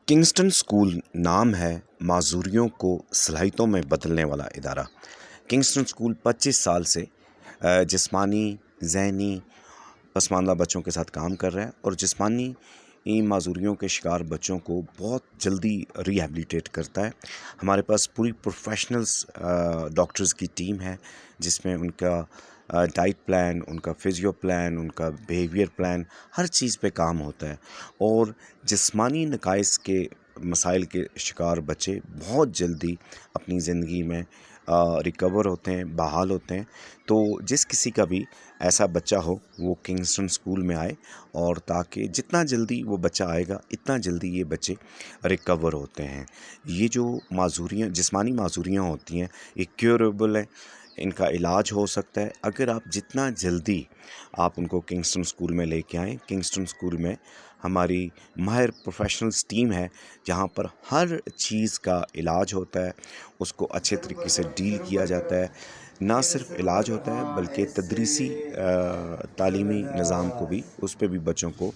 Kingston school نام ہے معذوریوں کو صلاحیتوں میں بدلنے والا ادارہ۔ کنگسٹن اسکول 25 سال سے جسمانی ذہنی پسماندہ بچوں کے ساتھ کام کر رہا ہے اور جسمانی معذوریوں کے شکار بچوں کو بہت جلدی ریہیبلیٹیٹ کرتا ہے۔ ہمارے پاس پوری پروفیشنلز ڈاکٹرز کی ٹیم ہے جس میں ان کا ڈائٹ پلان، ان کا فزیو پلان، ان کا بیہیویئر پلان، ہر چیز پہ کام ہوتا ہے اور جسمانی نقائص کے مسائل کے شکار بچے بہت جلدی اپنی زندگی میں ریکور ہوتے ہیں، بحال ہوتے ہیں۔ تو جس کسی کا بھی ایسا بچہ ہو وہ کنگسٹن اسکول میں آئے، اور تاکہ جتنا جلدی وہ بچہ آئے گا اتنا جلدی یہ بچے ریکور ہوتے ہیں۔ یہ جو معذوریاں، جسمانی معذوریاں ہوتی ہیں، یہ کیوریبل ہے، ان کا علاج ہو سکتا ہے اگر آپ جتنا جلدی آپ ان کو کنگسٹن اسکول میں لے کے آئیں۔ کنگسٹن اسکول میں ہماری ماہر پروفیشنلز ٹیم ہے جہاں پر ہر چیز کا علاج ہوتا ہے، اس کو اچھے طریقے سے ڈیل کیا جاتا ہے۔ نہ صرف علاج ہوتا ہے بلکہ تدریسی تعلیمی نظام کو بھی، اس پہ بھی بچوں کو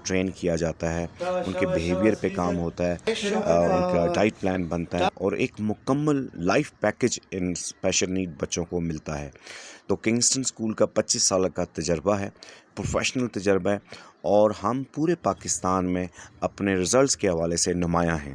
ٹرین کیا جاتا ہے، ان کے بیہیویئر پہ کام ہوتا ہے، ان کا ڈائٹ پلان بنتا ہے اور ایک مکمل لائف پیکج ان اسپیشل نیڈ بچوں کو ملتا ہے۔ تو کنگسٹن اسکول کا 25 سال کا تجربہ ہے، پروفیشنل تجربہ ہے، اور ہم پورے پاکستان میں اپنے رزلٹس کے حوالے سے نمایاں ہیں۔